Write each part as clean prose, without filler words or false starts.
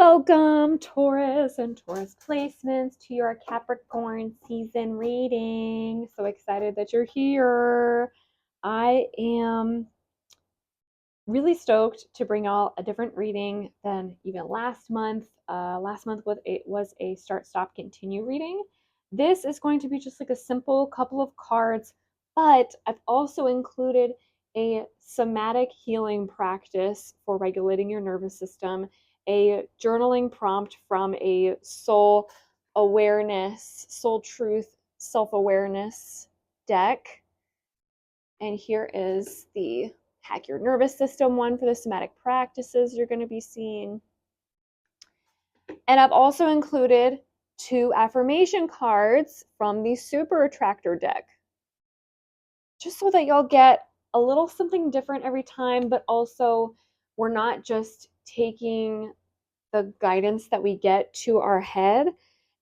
Welcome, Taurus and Taurus placements, to your Capricorn season reading. So excited that you're here. I am really stoked to bring y'all a different reading than even last month. Last month was a start, stop, continue reading. This is going to be just like a simple couple of cards, but I've also included a somatic healing practice for regulating your nervous system, a journaling prompt from a soul awareness, soul truth, self-awareness deck. And here is the Hack Your Nervous System one for the somatic practices you're going to be seeing. And I've also included 2 affirmation cards from the Super Attractor deck, just so that y'all get a little something different every time, but also we're not just taking the guidance that we get to our head,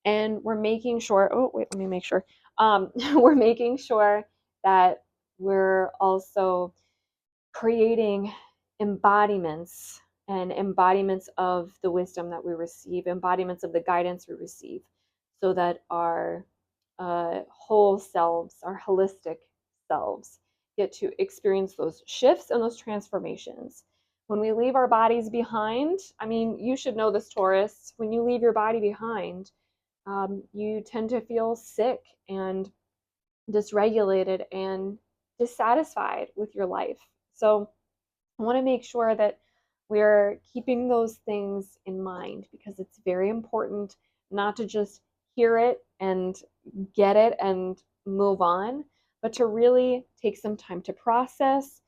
and we're making sure, oh wait, let me make sure, we're making sure that we're also creating embodiments and embodiments of the wisdom that we receive, embodiments of the guidance we receive, so that our whole selves, our holistic selves, get to experience those shifts and those transformations. When we leave our bodies behind, I mean, you should know this, Taurus, when you leave your body behind, you tend to feel sick and dysregulated and dissatisfied with your life. So I want to make sure that we're keeping those things in mind, because it's very important not to just hear it and get it and move on, but to really take some time to process,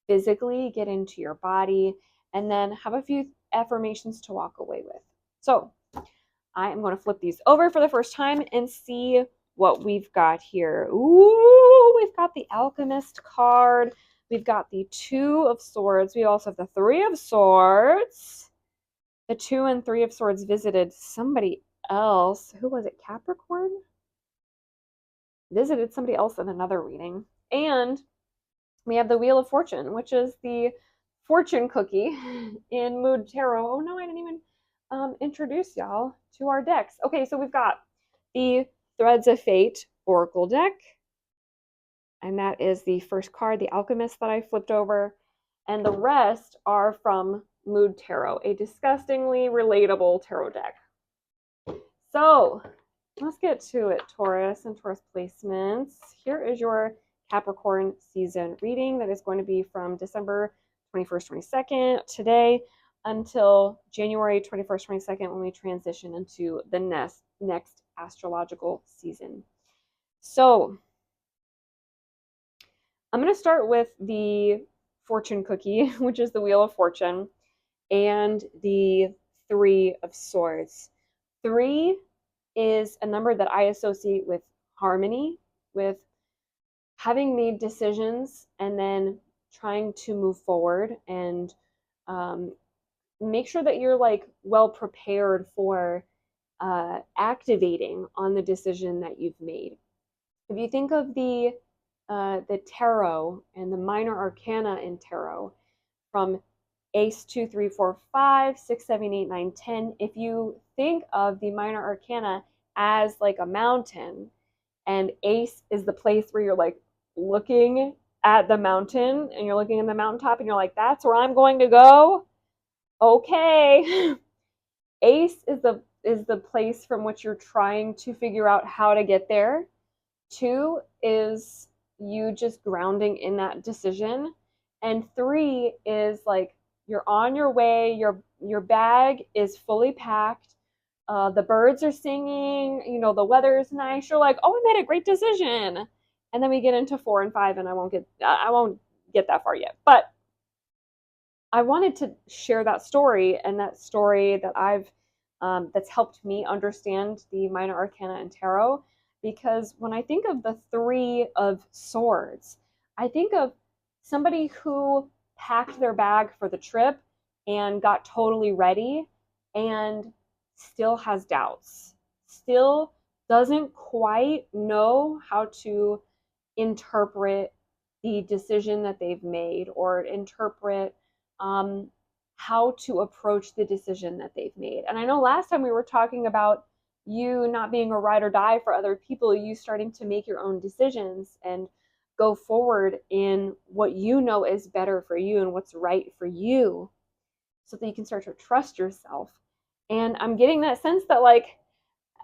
physically get into your body, and then have a few affirmations to walk away with. So I am going to flip these over for the first time and see what we've got here. Ooh, we've got the Alchemist card. We've got the 2 of Swords. We also have the 3 of Swords. The 2 and 3 of Swords visited somebody else. Who was it? Capricorn? Visited somebody else in another reading. And we have the Wheel of Fortune, which is the fortune cookie in Mood Tarot. Oh no, I didn't even introduce y'all to our decks. Okay, so we've got the Threads of Fate Oracle deck, and that is the first card, the Alchemist, that I flipped over, and the rest are from Mood Tarot, a disgustingly relatable tarot deck. So let's get to it, Taurus and Taurus placements. Here is your Capricorn season reading that is going to be from December 21st, 22nd, today, until January 21st, 22nd, when we transition into the next astrological season. So I'm going to start with the fortune cookie, which is the Wheel of Fortune, and the 3 of Swords. 3 is a number that I associate with harmony, with having made decisions and then trying to move forward and make sure that you're like well prepared for activating on the decision that you've made. If you think of the tarot and the minor arcana in tarot, from Ace 2, 3, 4, 5, 6, 7, 8, 9, 10. If you think of the minor arcana as like a mountain, and Ace is the place where you're like looking at the mountain and you're looking at the mountaintop and you're like, that's where I'm going to go. Okay. Ace is the place from which you're trying to figure out how to get there. 2 is you just grounding in that decision. And 3 is like you're on your way, your bag is fully packed, the birds are singing, you know, the weather is nice, you're like, oh, I made a great decision. And then we get into 4 and 5, and I won't get that far yet. But I wanted to share that story, and that story that I've that's helped me understand the minor arcana and tarot, because when I think of the 3 of Swords, I think of somebody who packed their bag for the trip and got totally ready and still has doubts, still doesn't quite know how to interpret the decision that they've made, or interpret how to approach the decision that they've made. And I know last time we were talking about you not being a ride or die for other people, you starting to make your own decisions and go forward in what you know is better for you and what's right for you, so that you can start to trust yourself. And I'm getting that sense that, like,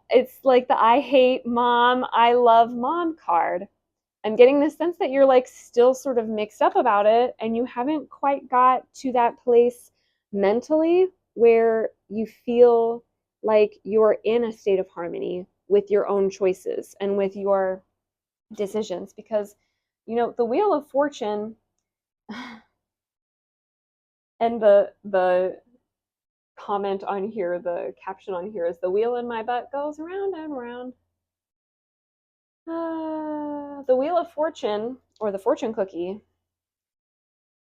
it's like the I hate mom, I love mom card. I'm getting the sense that you're like still sort of mixed up about it, and you haven't quite got to that place mentally where you feel like you're in a state of harmony with your own choices and with your decisions. Because, you know, the Wheel of Fortune and the comment on here, the caption on here is, the wheel in my butt goes round and round. The Wheel of Fortune, or the fortune cookie,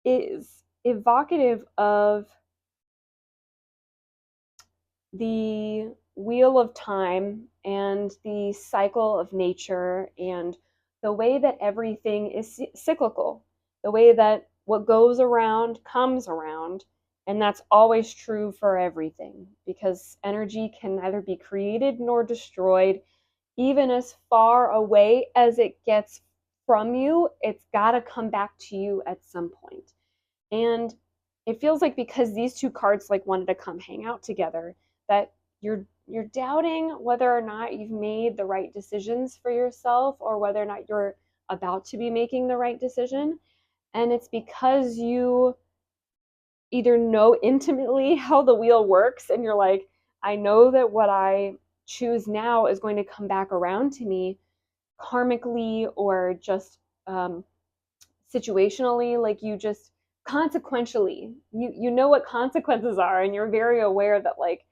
is evocative of the wheel of time and the cycle of nature and the way that everything is cyclical, the way that what goes around comes around. And that's always true for everything, because energy can neither be created nor destroyed. Even as far away as it gets from you, it's got to come back to you at some point. And it feels like, because these two cards like wanted to come hang out together, that you're doubting whether or not you've made the right decisions for yourself, or whether or not you're about to be making the right decision. And it's because you either know intimately how the wheel works, and you're like, I know that what I choose now is going to come back around to me karmically, or just situationally, like you just consequentially, you know what consequences are, and you're very aware that like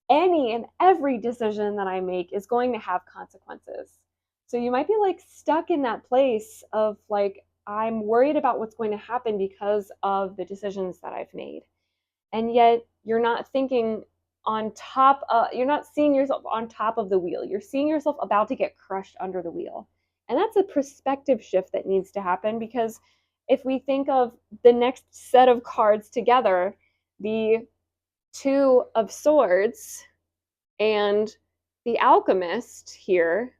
any and every decision that I make is going to have consequences. So you might be like stuck in that place of like, I'm worried about what's going to happen because of the decisions that I've made. And yet you're not thinking on top of, you're not seeing yourself on top of the wheel. You're seeing yourself about to get crushed under the wheel. And that's a perspective shift that needs to happen, because if we think of the next set of cards together, the Two of Swords and the Alchemist here,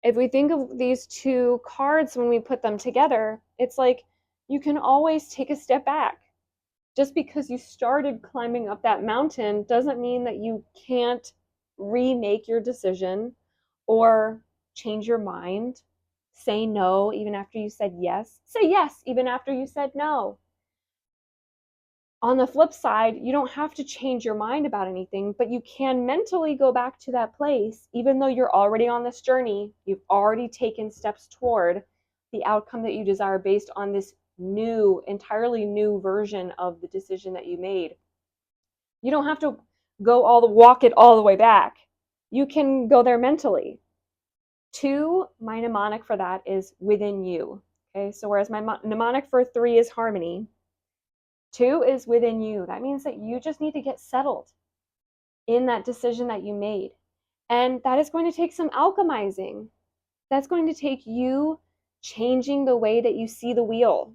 if we think of these two cards when we put them together, it's like you can always take a step back. Just because you started climbing up that mountain doesn't mean that you can't remake your decision, or change your mind, say no even after you said yes, say yes even after you said no. On the flip side, you don't have to change your mind about anything, but you can mentally go back to that place, even though you're already on this journey. You've already taken steps toward the outcome that you desire based on this new, entirely new version of the decision that you made. You don't have to walk it all the way back. You can go there mentally. 2, my mnemonic for that is within you. Okay, so whereas my mnemonic for 3 is harmony, 2 is within you. That means that you just need to get settled in that decision that you made. And that is going to take some alchemizing. That's going to take you changing the way that you see the wheel.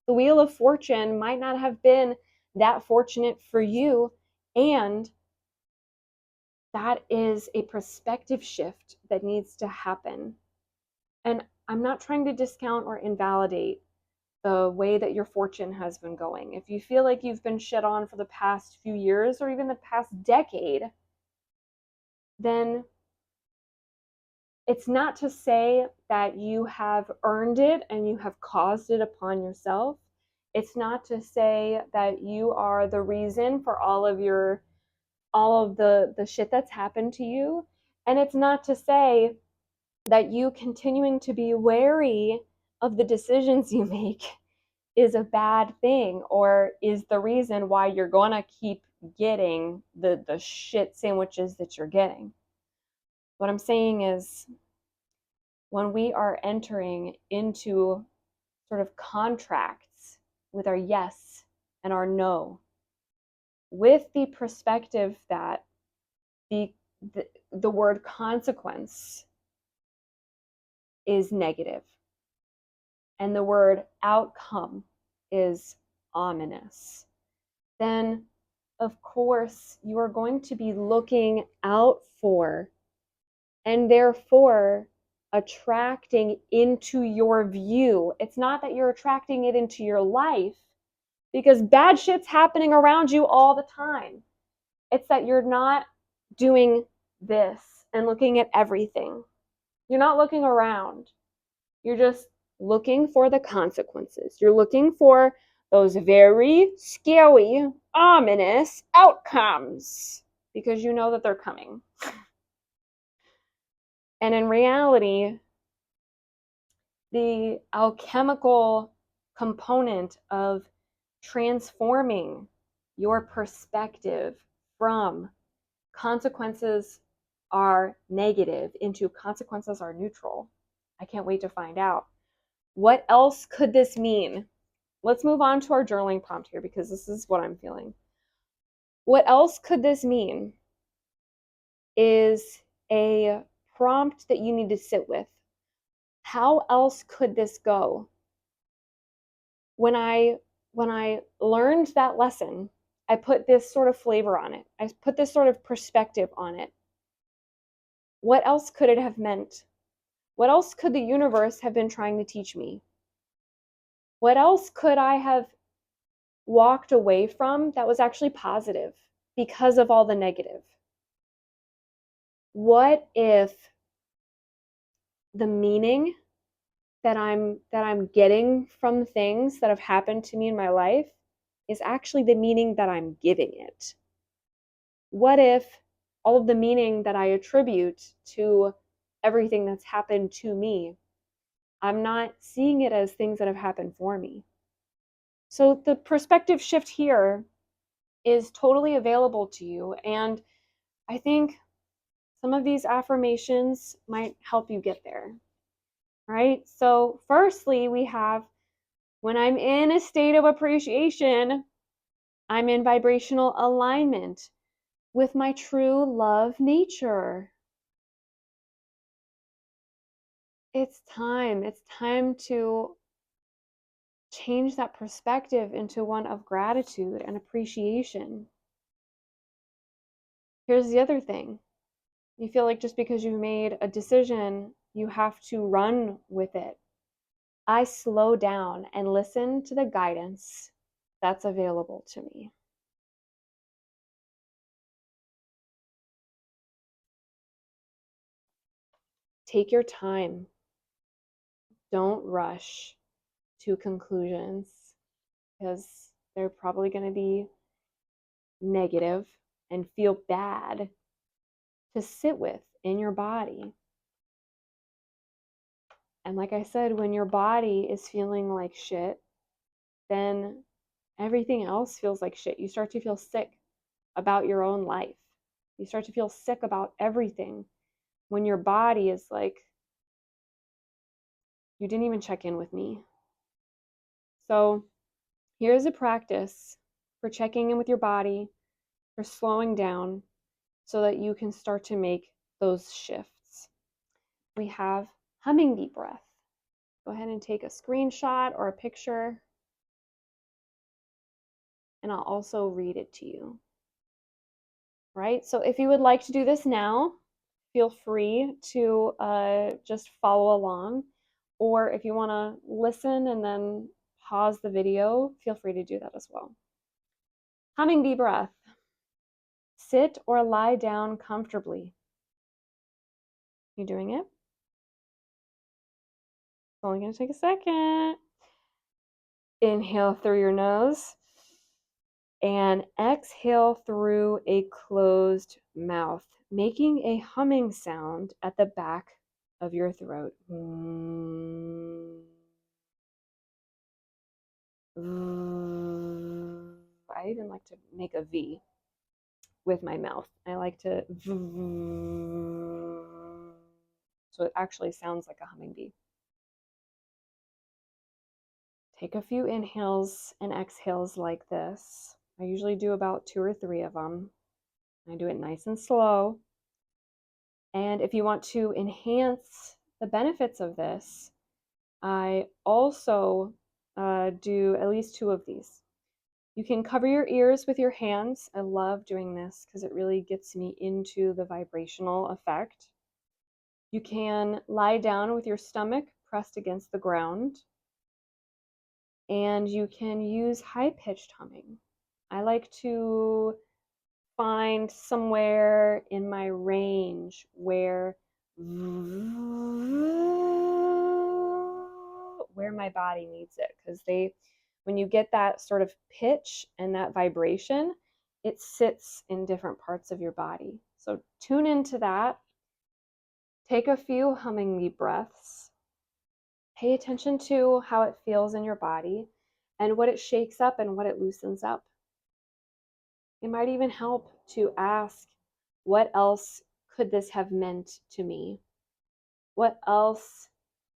The Wheel of Fortune might not have been that fortunate for you, and that is a perspective shift that needs to happen. And I'm not trying to discount or invalidate the way that your fortune has been going. If you feel like you've been shit on for the past few years, or even the past decade, then it's not to say that you have earned it and you have caused it upon yourself. It's not to say that you are the reason for all of the shit that's happened to you. And it's not to say that you continuing to be wary of the decisions you make is a bad thing, or is the reason why you're gonna keep getting the shit sandwiches that you're getting. What I'm saying is, when we are entering into sort of contracts with our yes and our no, with the perspective that the word consequence is negative, and the word outcome is ominous. then of course you are going to be looking out for and therefore attracting into your view. It's not that you're attracting it into your life because bad shit's happening around you all the time. It's that you're not doing this and looking at everything. You're not looking around. You're just looking for the consequences. You're looking for those very scary, ominous outcomes because you know that they're coming. And in reality, the alchemical component of transforming your perspective from consequences are negative into consequences are neutral. I can't wait to find out. What else could this mean? Let's move on to our journaling prompt here because this is what I'm feeling. What else could this mean is a prompt that you need to sit with. How else could this go? When I learned that lesson, I put this sort of flavor on it. I put this sort of perspective on it. What else could it have meant? What else could the universe have been trying to teach me? What else could I have walked away from that was actually positive because of all the negative? What if the meaning that I'm getting from things that have happened to me in my life is actually the meaning that I'm giving it? What if all of the meaning that I attribute to everything that's happened to me, I'm not seeing it as things that have happened for me? So the perspective shift here is totally available to you. And I think some of these affirmations might help you get there, right? So firstly, we have, when I'm in a state of appreciation, I'm in vibrational alignment with my true love nature. It's time to change that perspective into one of gratitude and appreciation. Here's the other thing. You feel like just because you've made a decision, you have to run with it. I slow down and listen to the guidance that's available to me. Take your time. Don't rush to conclusions because they're probably going to be negative and feel bad to sit with in your body. And like I said, when your body is feeling like shit, then everything else feels like shit. You start to feel sick about your own life. You start to feel sick about everything when your body is like, you didn't even check in with me. So here's a practice for checking in with your body, for slowing down so that you can start to make those shifts. We have humming deep breath. Go ahead and take a screenshot or a picture, and I'll also read it to you. Right? So if you would like to do this now, feel free to just follow along. Or if you want to listen and then pause the video, feel free to do that as well. Humming deep breath. Sit or lie down comfortably. You doing it? It's only going to take a second. Inhale through your nose and exhale through a closed mouth, making a humming sound at the back of your throat. I even like to make a V with my mouth. I like to, so it actually sounds like a humming bee. Take a few inhales and exhales like this. I usually do about 2 or 3 of them. I do it nice and slow. And if you want to enhance the benefits of this, I also do at least 2 of these. You can cover your ears with your hands. I love doing this because it really gets me into the vibrational effect. You can lie down with your stomach pressed against the ground, and you can use high-pitched humming. I like to find somewhere in my range where my body needs it, because when you get that sort of pitch and that vibration, it sits in different parts of your body. So tune into that. Take a few humming deep breaths. Pay attention to how it feels in your body and what it shakes up and what it loosens up. It might even help to ask, what else could this have meant to me? What else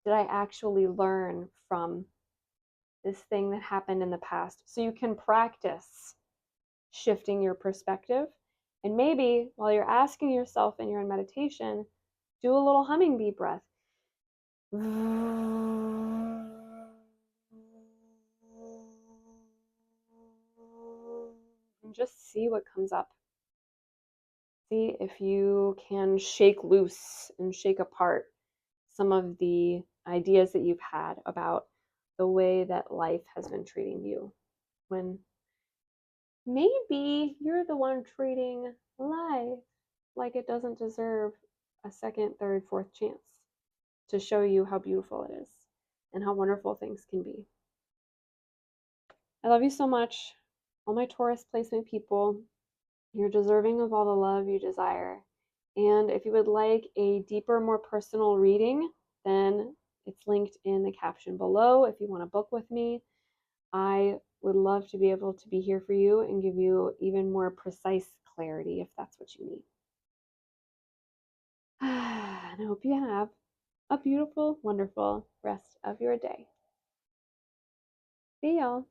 did I actually learn from this thing that happened in the past? So you can practice shifting your perspective. And maybe while you're asking yourself and you're in meditation, do a little humming bee breath. And just see what comes up. See if you can shake loose and shake apart some of the ideas that you've had about the way that life has been treating you, when maybe you're the one treating life like it doesn't deserve a second, third, fourth chance to show you how beautiful it is and how wonderful things can be. I love you so much, all my Taurus placement people. You're deserving of all the love you desire. And if you would like a deeper, more personal reading, then it's linked in the caption below. If you want to book with me, I would love to be able to be here for you and give you even more precise clarity if that's what you need. And I hope you have a beautiful, wonderful rest of your day. See y'all.